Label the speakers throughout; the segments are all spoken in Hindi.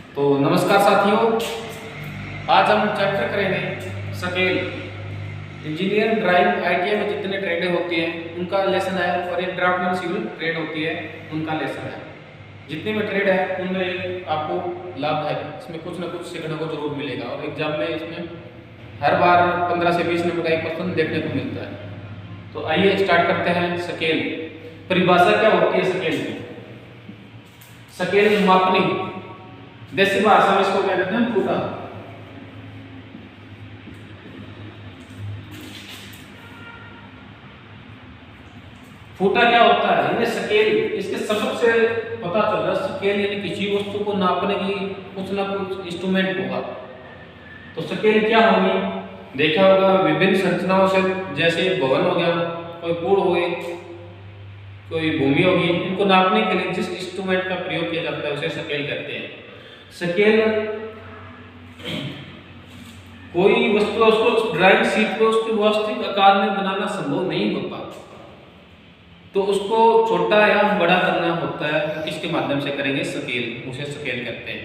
Speaker 1: तो नमस्कार साथियों, आज हम चर्चा करेंगे स्केल। इंजीनियर ड्राइंग आईटीआई में जितने ट्रेडें होती हैं उनका लेसन है, और एक ड्राफ्टमैन सिविल ट्रेड होती है उनका लेसन है। जितने भी ट्रेड है उनमें आपको लाभ है, इसमें कुछ ना कुछ सीखने को जरूर मिलेगा, और एग्जाम में इसमें हर बार 15 से 20 नंबर का एक क्वेश्चन देखने को मिलता है। तो आइए स्टार्ट करते हैं। स्केल परिभाषा क्या होती है? स्केल की स्केल मापनी, देसी भाषा में इसको क्या कहते हैं? फूटा। फूटा क्या होता है? यानी स्केल, इसके सबक से पता चल रहा है स्केल यानी किसी वस्तु को नापने की कुछ ना कुछ इंस्ट्रूमेंट होगा। तो स्केल क्या होगी? देखा होगा विभिन्न संरचनाओं से, जैसे भवन हो गया, कोई पुल हो गई, कोई भूमि होगी, इनको नापने के लिए जिस इंस्ट्रूमेंट का प्रयोग किया जाता है उसे स्केल कहते हैं। स्केल कोई वस्तु उसको ड्राइंग शीट पे उसके वास्तविक आकार में बनाना संभव नहीं होता, तो उसको छोटा या बड़ा करना होता है। तो किसके माध्यम से करेंगे? स्केल, उसे स्केल कहते हैं।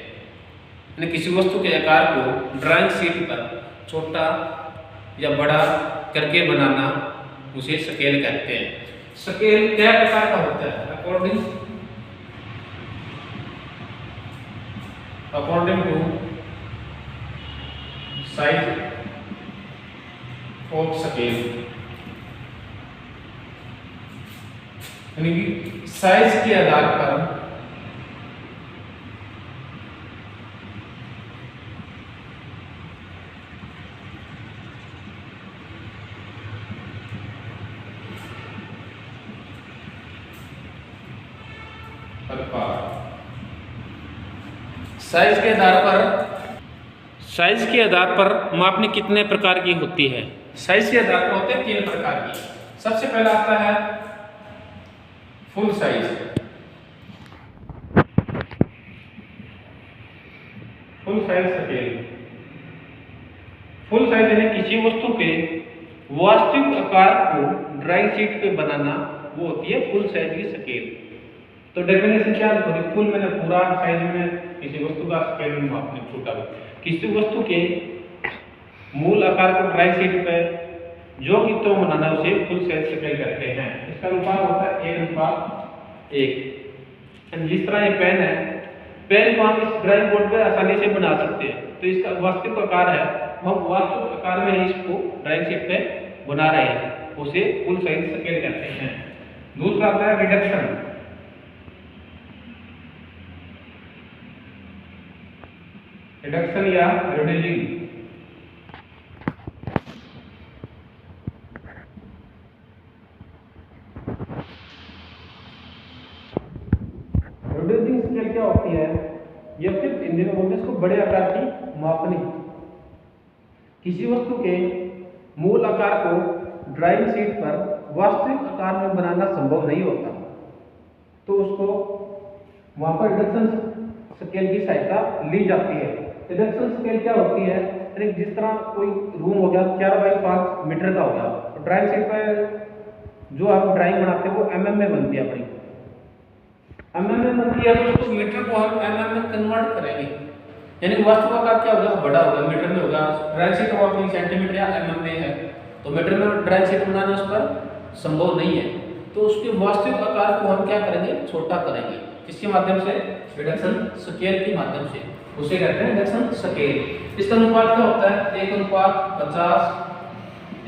Speaker 1: यानी किसी वस्तु के आकार को ड्राइंग शीट पर छोटा या बड़ा करके बनाना उसे स्केल कहते हैं। स्केल क्या प्रकार का होता है? According to size of scale, यानी कि साइज के आधार पर साइज के आधार पर मापनी कितने प्रकार की होती है? साइज के आधार पर होते हैं 3 प्रकार की। सबसे पहला आता है full size. Full size scale. Full size यानी किसी वस्तु के वास्तविक आकार को ड्राइंग शीट पे बनाना, वो होती है फुल साइज की स्केल। तो डेफिनेशन क्या है? फुल मैंने पूरा साइज में किसी वस्तु का स्केल में मापने छोटा हो। किसी वस्तु के मूल आकार को ड्राइंग शीट पे जो कि तो बनाना उसे फुल साइज स्केल कहते हैं। इसका अनुपात होता है 1:1। जिस तरह ये पेन है, पेन को हम इस ड्राइंग बोर्ड पे आसानी से बना सकते हैं, तो इसका वास्तविक आकार है, हम वास्तविक आकार में ही इसको ड्राइंग शीट पे बना रहे हैं, उसे फुल साइज स्केल कहते हैं। दूसरा आता है रिडक्शन। रिडक्शन या रिड्यूसिंग। रिड्यूसिंग स्केल क्या होती है? यह सिर्फ हिंदी में बोलते हैं इसको बड़े आकार की मापनी। किसी वस्तु के मूल आकार को ड्राइंग शीट पर वास्तविक आकार में बनाना संभव नहीं होता, तो उसको वहां पर रिडक्शन स्केल की सहायता ली जाती है। रिडक्शन स्केल क्या होती है? जिस तरह कोई रूम हो गया 4x5 मीटर का हो गया, तो ड्राइंग शीट पे जो आप ड्राइंग बनाते हैं वो mm में बनती है, अपनी mm में बनती है, तो उसको मीटर को हम mm में कन्वर्ट करेंगे, यानी वास्तविक आकार क्या होगा? बड़ा होगा, मीटर में होगा। ड्राइंग शीट वो अपनी सेंटीमीटर या mm में है, तो मीटर में ड्राइंग शीट बनाना उस पर संभव नहीं है, तो उसके वास्तविक आकार को हम क्या करेंगे? छोटा करेंगे। किसके माध्यम से? रिडक्शन स्केल के माध्यम से, उसे कहते हैं रिडक्शन स्केल। इसका अनुपात क्या होता है? 1:50,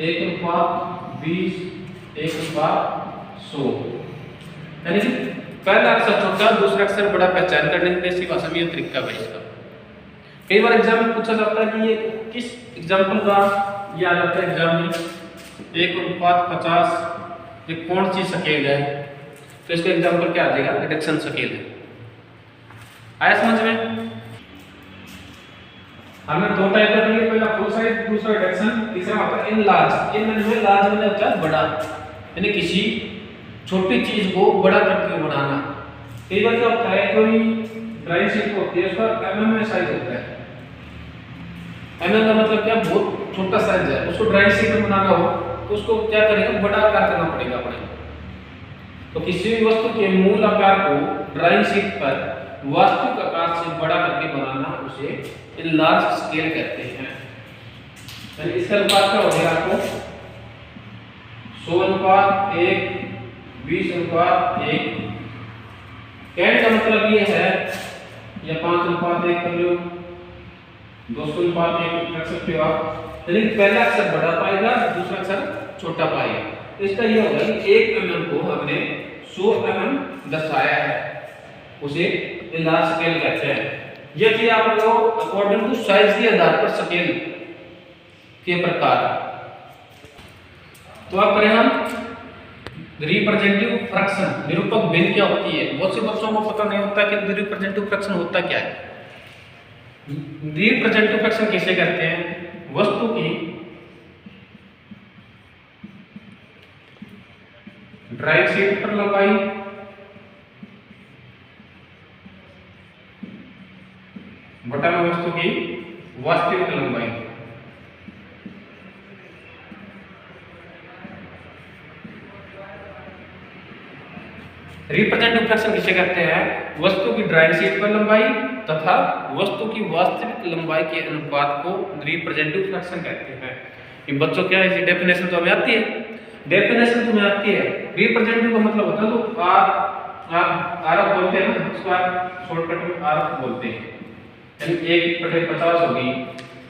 Speaker 1: 1:20, 1:100। यानी कि पहला अक्षर छोटा, दूसरा अक्षर बड़ा पहचान करने के लिए इसी भाषा में यह तरीका है इसका। कई बार एग्जाम में पूछा जाता है कि ये किस एग्जाम्पल का ये आ जाता है एग्जाम में, 1:50 ये कौन सी स्केल है? तो इसका एग्जाम्पल क्या आ जाएगा? रिडक्शन स्केल है। आया समझ में? हमें 2 टाइप का दिए, पहला फुल साइज, दूसरा रिडक्शन, तीसरा होता है इनलार्ज। इनमें लार्ज मैंने होता है बड़ा, यानी किसी छोटी चीज को बड़ा करके बनाना। कई बार क्या होता है, कोई ड्राइंग शीट होती है उसका mm में साइज होता है। mm का मतलब क्या? बहुत छोटा साइज है, उसको ड्राइंग शीट में बनाना हो तो उसको क्या करेंगे? बड़ा आकार करना पड़ेगा अपने। तो किसी भी वस्तु के मूल आकार को ड्राइंग शीट पर वास्तविक आकार से बड़ा करके बनाना उसे लार्ज स्केल कहते हैं। यानी इसका अनुपात क्या हो गया आपको 100:1, 20:1। कहने का मतलब ये है, या 5:1 कर लो, 200:1 रख सकते हो आप। यानी पहला अक्षर बड़ा पाएगा, दूसरा अक्षर छोटा पाएगा। इसका ये होगा कि 1 mm को हमने 100 mm दर्शाया है, उसे लार्ज स्केल कहते हैं। यदि आप लोग अकॉर्डिंग टू साइज के आधार पर स्केल के प्रकार, तो आप करें हम रिप्रेजेंटेटिव फ्रैक्शन, निरूपक भिन्न क्या होती है। बहुत से बच्चों को पता नहीं होता कि रिप्रेजेंटेटिव फ्रैक्शन होता क्या है। रिप्रेजेंटेटिव फ्रैक्शन किसे कहते हैं? वस्तु की ड्राइंग शीट पर लंबाई बटा में वस्तु की वास्तविक लंबाई। रिप्रेजेंटेटिव फ्रैक्शन किसे कहते हैं? वस्तु की ड्राइंग शीट पर लंबाई तथा वस्तु की वास्तविक लंबाई के अनुपात को रिप्रेजेंटेटिव फ्रैक्शन कहते हैं। इन बच्चों क्या है, डेफिनेशन तो हमें आती है, डेफिनेशन तुम्हें आती है। रिप्रेजेंटेटिव का मतलब होता है तो आर बोलते हैं ना, उसको शॉर्टकट में आर बोलते हैं, यानी 1/50 होगी।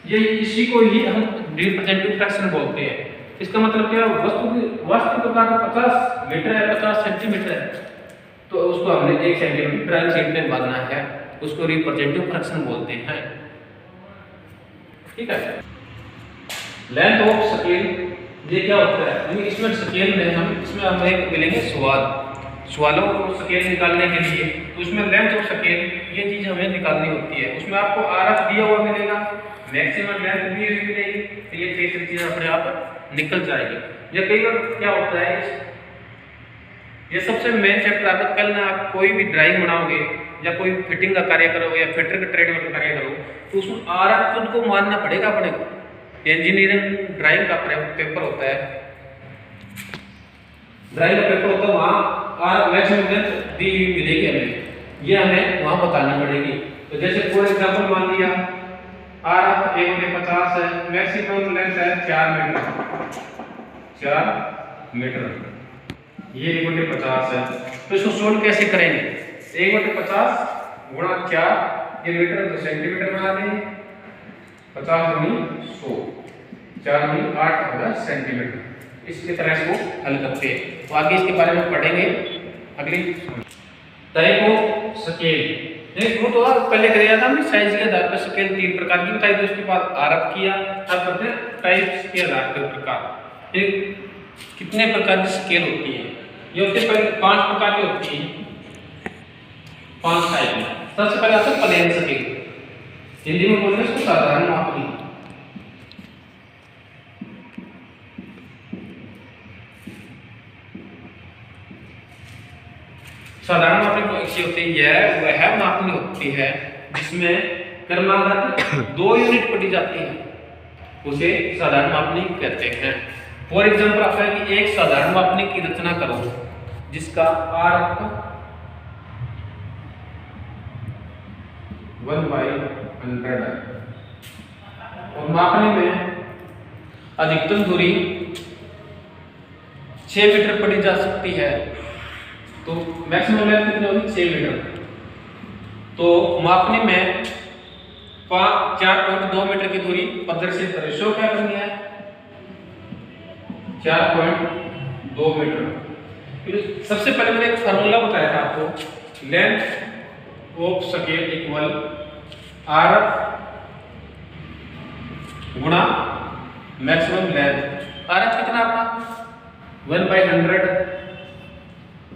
Speaker 1: ये इसी को ही हम रिप्रेजेंटेटिव फ्रैक्शन बोलते हैं। इसका मतलब क्या है, वस्तु की वास्तविक आकार 50 मीटर है, 50 सेंटीमीटर है, तो उसको हमने 1 सेंटीमीटर ड्राइंग शीट में बांधना है, उसको रिप्रेजेंटेटिव फ्रैक्शन बोलते हैं। ठीक है। लेंथ ऑफ स्केल, ये क्या होता है? इसमें स्केल में इसमें हमें मिलेंगे सवालों को स्केल निकालने के लिए, तो उसमें लेंथ ऑफ स्केल ये चीज हमें निकालनी होती है। उसमें आपको आरएफ दिया हुआ मिलेगा, मैक्सिमम लेंथ दी हुई मिलेगी, तो ये चीज अपने आप निकल जाएगी। या कई बार क्या होता है, ये सबसे मेन चैप्टर आता है। कल ना आप कोई भी ड्राइंग बनाओगे या कोई फिटिंग का कार्य करोगे या फिटर का ट्रेड का कार्य करो, तो उसमें आरएफ खुद को मानना पड़ेगा अपने को। इंजीनियरिंग ड्राइंग का पेपर होता है, ड्राइंग का पेपर होता है, वहाँ आर मैक्सिमम लेंथ दी हुई मिलेगी हमें, ये हमें वहाँ बतानी पड़ेगी। तो जैसे फॉर एग्जांपल मान लिया आर 1/50 है, मैक्सिमम लेंथ है 4 मीटर, ये 1/50 है। तो इसको सोल्व कैसे करेंगे? 1/50 गुणा 4, ये मीटर तो सेंटीमीटर बना देंगे, 50 गुनी 100, 4 गुनी 8 होगा सेंटीमीटर। इसी तरह इसको हल करते हैं, तो आगे इसके बारे में पढ़ेंगे अगली। टाइप ऑफ स्केल, वो तो पहले करेगा था हमने, साइज के आधार पर स्केल 3 प्रकार की बताई थी, उसके बाद आरएफ किया। अब करते हैं टाइप्स के आधार पर प्रकार। कितने प्रकार की स्केल होती है? ये होती है पहले 5 प्रकार की होती है, 5 टाइप में। सबसे पहले आता है प्लेन स्केल, हिंदी में बोलते हैं इसको साधारण मापनी। साधारण मापनी ऐसी होती है, वह मापनी होती है जिसमें क्रमागत 2 यूनिट पढ़ी जाती है, उसे साधारण मापनी कहते हैं। फॉर एग्जांपल आता है कि एक साधारण मापनी की रचना करो जिसका आर 1/100 है और मापनी में अधिकतम दूरी 6 मीटर पढ़ी जा सकती है, तो मैक्सिमम लेंथ कितनी होगी? 6 मीटर। तो मापनी में 4.2 मीटर की दूरी पत्थर से रेशो क्या करनी है? 4.2 मीटर। सबसे पहले मैंने एक फार्मूला बताया था आपको, length of scale equal RF गुणा मैक्सिमम लेंथ। आरएफ कितना आपका 1/100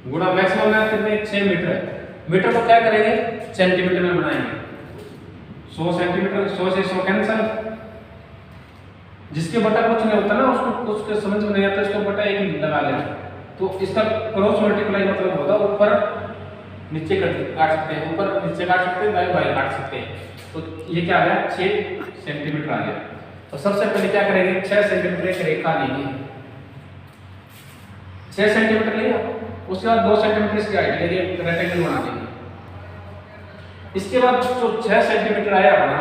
Speaker 1: गुणा मैक्सिमम लेंथ कितनी? 6 मीटर है। मीटर को क्या करेंगे? सेंटीमीटर में बनाएंगे। 100 सेंटीमीटर, 100 से 100 कैंसिल। जिसके बटा कुछ नहीं होता ना, उसके समझ में नहीं आता, इसको बटा 1 लगा लेना, तो इसका क्रॉस मल्टीप्लाई मतलब होगा ऊपर नीचे काट सकते हैं, ऊपर नीचे काट सकते हैं, दाएं बाएं काट सकते हैं। तो ये क्या आ गया? 6 सेंटीमीटर आ गया। तो सबसे पहले क्या करेंगे? 6 सेंटीमीटर एक रेखा लेंगे, 6 सेंटीमीटर लिया, उसके बाद 2 सेंटीमीटर इसकी हाइट लेके रेक्टेंगल बना देंगे। इसके बाद जो 6 सेंटीमीटर आया अपना,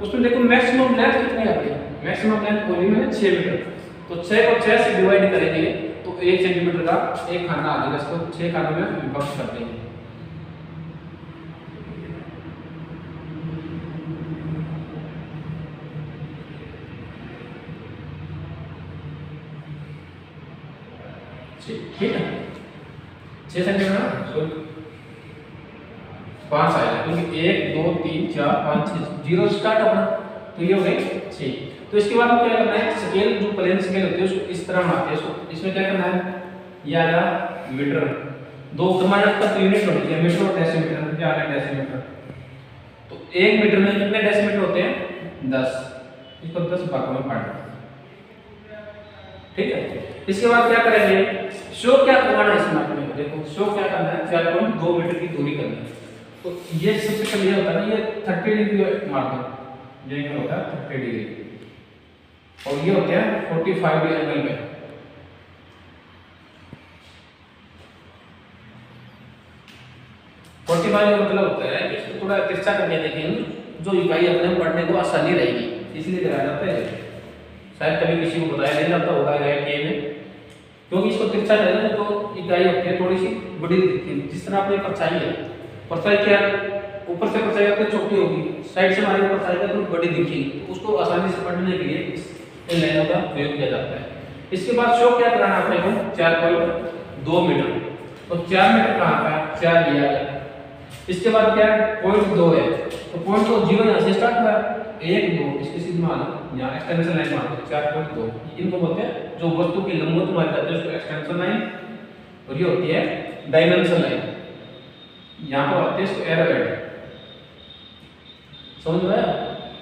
Speaker 1: उसमें देखो मैक्सिमम लेंथ कितनी आती है, मैक्सिमम लेंथ बोली मैंने 6 मीटर। तो 6 को 6 से डिवाइड करेंगे तो 1 सेंटीमीटर का एक खाना आ जाएगा, इसको 6 खानों में विभक्त कर देंगे। ठीक है, 6 सेंटीमीटर 5 आएगा, क्योंकि 1 2 3 4 5 6 जीरो स्टार्ट अपना, तो ये हो गए 6। तो इसके बाद क्या करना है, स्केल जो प्लेन स्केल होती है उसको इस तरह बनाते हैं, इसको इसमें क्या करना है, ये आ गया मीटर, दो हमारे पास यूनिट होती है मीटर और डेसीमीटर, क्या आ गया डेसीमीटर। तो 1 मीटर में कितने डेसीमीटर होते हैं 10, इसको 10 भागों में बांट। ठीक है, इसके बाद क्या करेंगे, शो क्या करवाना है इसमें अपने को, देखो शो क्या करना है, 4.2 मीटर की दूरी करनी है। तो ये सबसे पहले ये होता है ना, ये 30 डिग्री मार्क है, ये होता है 30 डिग्री, और ये होते हैं 45 एंगल में। का मतलब होता है कि इसको थोड़ा तिरछा करके देखेंगे, जो इकाई अपने पढ़ने को आसानी रहेगी, इसलिए कराया जाता है। शायद कभी किसी को बताया नहीं जाता होगा के में, क्योंकि इसको तिरछा करेंगे तो इकाई होती है थोड़ी सी बड़ी दिखती है। जिस तरह अपने परछाई है, परछाई क्या ऊपर से परछाई आपकी छोटी होगी, साइड से हमारी परछाई का तो बड़ी दिखेगी, तो उसको आसानी से पढ़ने के लिए इन लाइनों का प्रयोग किया जाता है। इसके बाद शो क्या कराना अपने को, 4.2 मीटर, तो 4 मीटर कहाँ का 4 लिया गया। इसके बाद क्या है, 0.2 है, तो 0.2 जीरो यहाँ से स्टार्ट हुआ, 1 2 इसके सीधे माना, यहाँ एक्सटेंशन लाइन मानते हैं 4.2, इनको बोलते हैं जो वस्तु की लंबाई मानी जाती है उसको एक्सटेंशन लाइन, और ये होती है डायमेंशन लाइन, यहाँ पर आते हैं इसको एरोहेड। समझ में आया,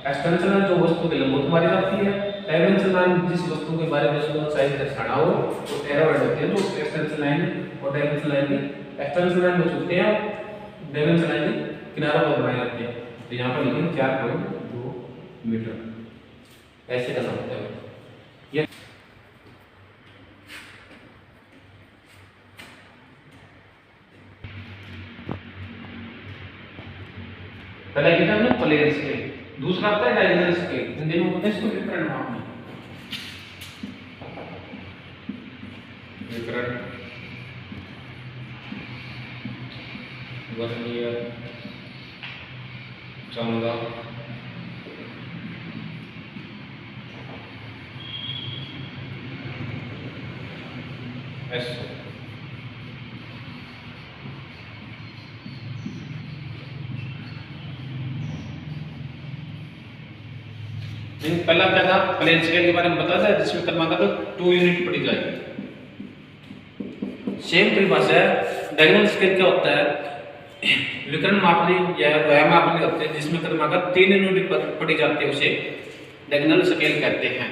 Speaker 1: एक्सटेंशन लाइन जो वस्तु की लंबाई मानी जाती है, डायमेंशन लाइन जिस वस्तु के बारे में उसको साइज दर्शाना हो, तो एरोहेड होते हैं जो एक्सटेंशन लाइन और डायमेंशन लाइन की एक्सटेंशन लाइन में चलते हैं, डायमेंशन लाइन की किनारों पर बनाई जाती है। तो यहाँ पर लिखेंगे 4.2 मीटर, ऐसे करना होता है ये। पहला क्या था हमने प्लेन स्केल, दूसरा आता है डायगोनल स्केल, इन दोनों को इसको विकर्ण मापना, विकर्ण वर्नियर 14 ऐसे। पहला क्या था, प्लेन स्केल के बारे में बताया था, जिसमें क्रमांक 2 यूनिट पड़ी जाएगी। सेम परिभाषा है, डायगोनल स्केल क्या होता है, विकर्ण मापनी या वह मापनी होते हैं जिसमें क्रमांक 3 यूनिट पड़ी जाती है, उसे डायगोनल स्केल कहते हैं।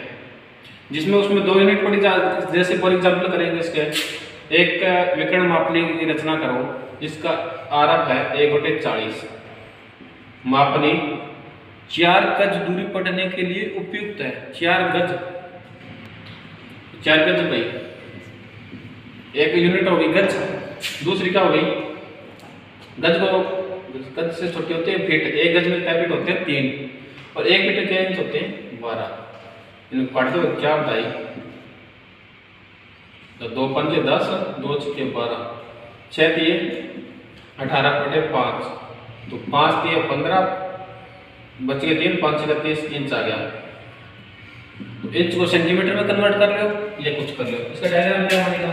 Speaker 1: जिसमें उसमें 2 यूनिट पड़ी जाती, जैसे फॉर एग्जांपल करेंगे इसके, एक विकर्ण मापनी की रचना करो जिसका आरक है 1/40, मापनी 4 गज दूरी पढ़ने के लिए उपयुक्त है। 4 गज, 4 गज भाई, एक यूनिट हो गई गज, दूसरी क्या हो गई गज, को गज से छोटे होते हैं फीट, एक गज में कितने फीट होते हैं 3, और 1 फीट के इंच होते हैं 12। इनको काट दो, क्या बताई, तो 2 पंजे 10, 2 छक्के 12, 6 दिए 18/5, तो 5 दिए 15, बच गए 3, 5 छक्के 30 इंच आ गया। तो इंच को सेंटीमीटर में कन्वर्ट कर लो या कुछ कर लो, इसका डायग्राम क्या बनेगा।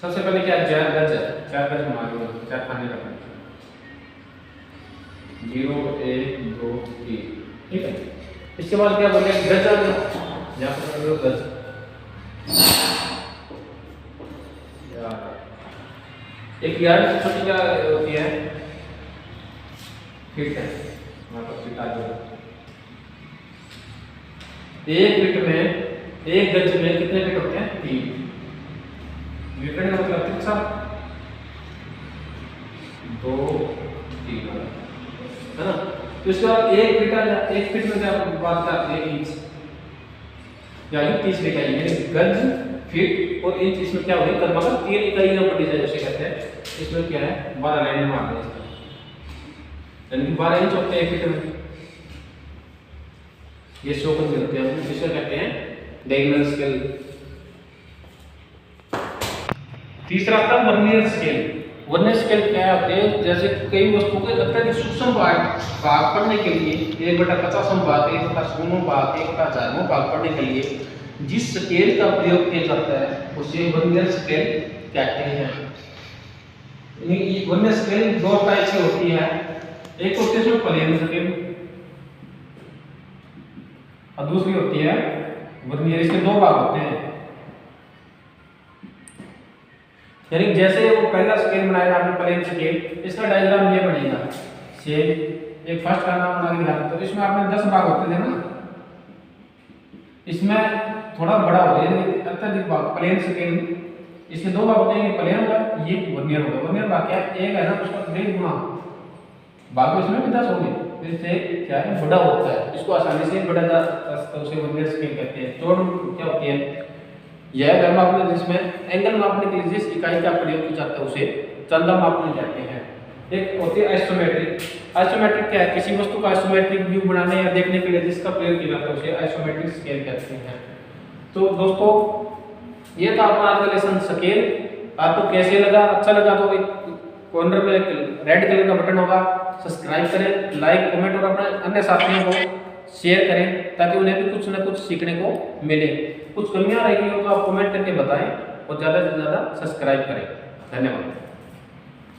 Speaker 1: सबसे पहले क्या 4 गज है, 4 गज मान लो, 4 खाने रखना, 0 1 2 3, ठीक है। इसके बाद क्या बोले, गज आ गया, यहाँ पर गज, एक यार्ड से छोटी क्या होती है, फीट है, वहाँ पर फीट आ गया। 1 फीट में, 1 गज में कितने फीट होते हैं 3, विकर्ण का मतलब तिरछा, 2 3 है ना। तो इसके बाद 1 फीट आ गया, 1 फीट में क्या बात करते हैं इंच, यानी 30 इकाई, यानी गज फीट और इंच, इसमें क्या होगी क्रमांक 3 इकाइयां पड़ी जाए, जैसे कहते हैं इसमें क्या है 12 लाइन मारनी है, यानी कि 12 इंच होते हैं फीट में। ये शोकन मिलते हैं, जिसे कहते हैं डायगोनल स्केल। तीसरा था वर्नियर स्केल। वर्नियर स्केल क्या होते हैं, जैसे कई वस्तु के अत्यधिक सूक्ष्म भाग पढ़ने के लिए 1/50 भाग, 1/100 भाग, 1/1000 भाग पढ़ने के लिए जिस स्केल का प्रयोग किया जाता है उसे वर्नियर स्केल कहते हैं। वर्नियर स्केल दो टाइप से होती है, एक होती है इसमें प्लेन स्केल और दूसरी होती है वर्नियर। इसके दो भाग होते हैं, यानी जैसे वो पहला स्केल बनाया आपने प्लेन स्केल, इसका डायग्राम ये बनेगा सेम। एक फर्स्ट का नाम बना के दिखाते, तो इसमें आपने 10 भाग होते थे ना, इसमें थोड़ा बड़ा हो गया, अत्यधिक भाग प्लेन स्केल। इसके दो भाग होते हैं, प्लेन होगा, ये वर्नियर होगा। वर्नियर भाग क्या है, एक है ना उसका 1.5 गुना भाग, इसमें भी 10 होंगे, फिर से क्या है बड़ा होता है, इसको आसानी से बड़ा जा सकता है, उसे वर्नियर स्केल कहते हैं। चौड़ क्या होती है, यह वह मापने जिसमें एंगल मापने के लिए जिस इकाई का प्रयोग किया जाता है उसे चंदा मापने कहते हैं। एक होती है आइसोमेट्रिक। आइसोमेट्रिक क्या है, किसी वस्तु का आइसोमेट्रिक व्यू बनाने या देखने के लिए जिसका प्रयोग किया जाता है उसे आइसोमेट्रिक स्केल कहते हैं। तो दोस्तों ये था अपना आज का लेसन स्केल। आपको कैसे लगा, अच्छा लगा तो एक कॉर्नर में एक रेड कलर का बटन होगा, सब्सक्राइब करें, लाइक कमेंट और अपने अन्य साथियों को शेयर करें ताकि उन्हें भी कुछ ना कुछ सीखने को मिले। कुछ कमियां रहेगी तो आप कमेंट करके बताएं और ज़्यादा से ज़्यादा सब्सक्राइब करें। धन्यवाद।